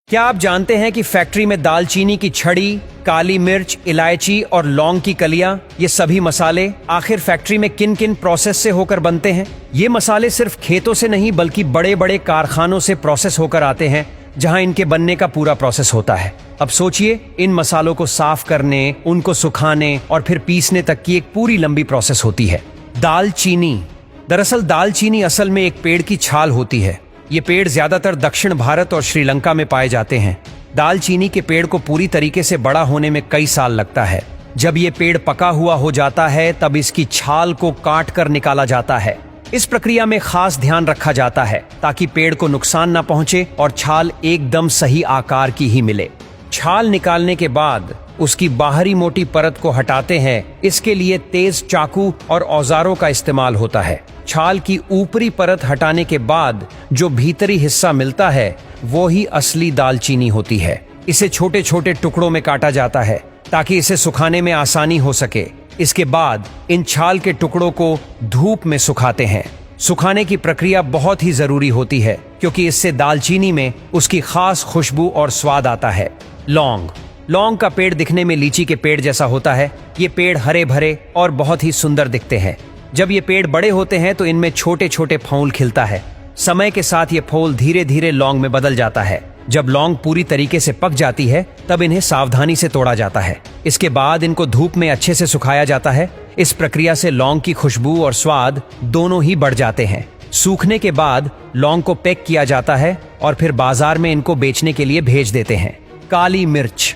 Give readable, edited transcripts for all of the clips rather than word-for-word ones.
क्या आप जानते हैं कि फैक्ट्री में दालचीनी की छड़ी, काली मिर्च, इलायची और लौंग की कलियां, ये सभी मसाले आखिर फैक्ट्री में किन किन प्रोसेस से होकर बनते हैं? ये मसाले सिर्फ खेतों से नहीं बल्कि बड़े बड़े कारखानों से प्रोसेस होकर आते हैं, जहां इनके बनने का पूरा प्रोसेस होता है। अब सोचिए, इन मसालों को साफ करने, उनको सुखाने और फिर पीसने तक की एक पूरी लंबी प्रोसेस होती है। दालचीनी। दरअसल दालचीनी असल में एक पेड़ की छाल होती है। ये पेड़ ज्यादातर दक्षिण भारत और श्रीलंका में पाए जाते हैं। दालचीनी के पेड़ को पूरी तरीके से बड़ा होने में कई साल लगता है। जब ये पेड़ पका हुआ हो जाता है तब इसकी छाल को काट कर निकाला जाता है। इस प्रक्रिया में खास ध्यान रखा जाता है ताकि पेड़ को नुकसान न पहुंचे और छाल एकदम सही आकार की ही मिले। छाल निकालने के बाद उसकी बाहरी मोटी परत को हटाते हैं। इसके लिए तेज चाकू और औजारों का इस्तेमाल होता है। छाल की ऊपरी परत हटाने के बाद जो भीतरी हिस्सा मिलता है वो ही असली दालचीनी होती है। इसे छोटे छोटे टुकड़ों में काटा जाता है ताकि इसे सुखाने में आसानी हो सके। इसके बाद इन छाल के टुकड़ों को धूप में सुखाते हैं। सुखाने की प्रक्रिया बहुत ही जरूरी होती है क्योंकि इससे दालचीनी में उसकी खास खुशबू और स्वाद आता है। लौंग। लौंग का पेड़ दिखने में लीची के पेड़ जैसा होता है। ये पेड़ हरे भरे और बहुत ही सुंदर दिखते हैं। जब ये पेड़ बड़े होते हैं तो इनमें छोटे छोटे फूल खिलता है। समय के साथ ये फूल धीरे धीरे लौंग में बदल जाता है। जब लौंग पूरी तरीके से पक जाती है तब इन्हें सावधानी से तोड़ा जाता है। इसके बाद इनको धूप में अच्छे से सुखाया जाता है। इस प्रक्रिया से लौंग की खुशबू और स्वाद दोनों ही बढ़ जाते हैं। सूखने के बाद लौंग को पैक किया जाता है और फिर बाजार में इनको बेचने के लिए भेज देते हैं। काली मिर्च।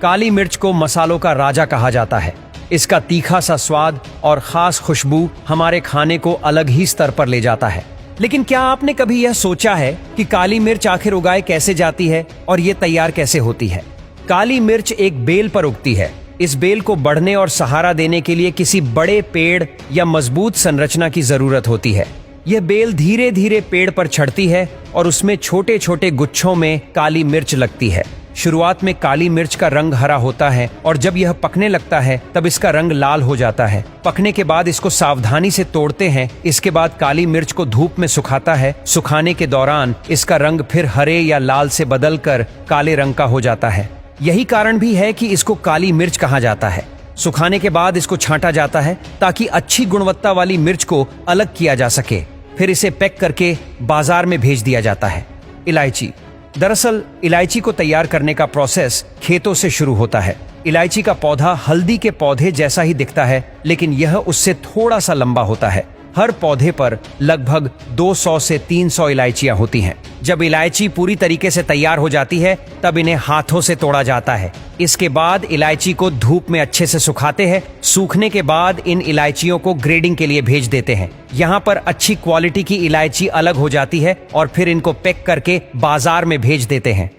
काली मिर्च को मसालों का राजा कहा जाता है। इसका तीखा सा स्वाद और खास खुशबू हमारे खाने को अलग ही स्तर पर ले जाता है। लेकिन क्या आपने कभी यह सोचा है कि काली मिर्च आखिर उगाई कैसे जाती है और ये तैयार कैसे होती है? काली मिर्च एक बेल पर उगती है। इस बेल को बढ़ने और सहारा देने के लिए किसी बड़े पेड़ या मजबूत संरचना की जरूरत होती है। यह बेल धीरे धीरे पेड़ पर चढ़ती है और उसमें छोटे छोटे गुच्छों में काली मिर्च लगती है। शुरुआत में काली मिर्च का रंग हरा होता है और जब यह पकने लगता है तब इसका रंग लाल हो जाता है। पकने के बाद इसको सावधानी से तोड़ते हैं। इसके बाद काली मिर्च को धूप में सुखाता है। सुखाने के दौरान इसका रंग फिर हरे या लाल से बदलकर काले रंग का हो जाता है। यही कारण भी है कि इसको काली मिर्च कहा जाता है। सुखाने के बाद इसको छांटा जाता है ताकि अच्छी गुणवत्ता वाली मिर्च को अलग किया जा सके। फिर इसे पैक करके बाजार में भेज दिया जाता है। इलायची। दरअसल इलायची को तैयार करने का प्रोसेस खेतों से शुरू होता है। इलायची का पौधा हल्दी के पौधे जैसा ही दिखता है, लेकिन यह उससे थोड़ा सा लंबा होता है। हर पौधे पर लगभग 200 से 300 इलायचियां होती हैं। जब इलायची पूरी तरीके से तैयार हो जाती है तब इन्हें हाथों से तोड़ा जाता है। इसके बाद इलायची को धूप में अच्छे से सुखाते हैं। सूखने के बाद इन इलायचियों को ग्रेडिंग के लिए भेज देते हैं। यहाँ पर अच्छी क्वालिटी की इलायची अलग हो जाती है और फिर इनको पैक करके बाजार में भेज देते हैं।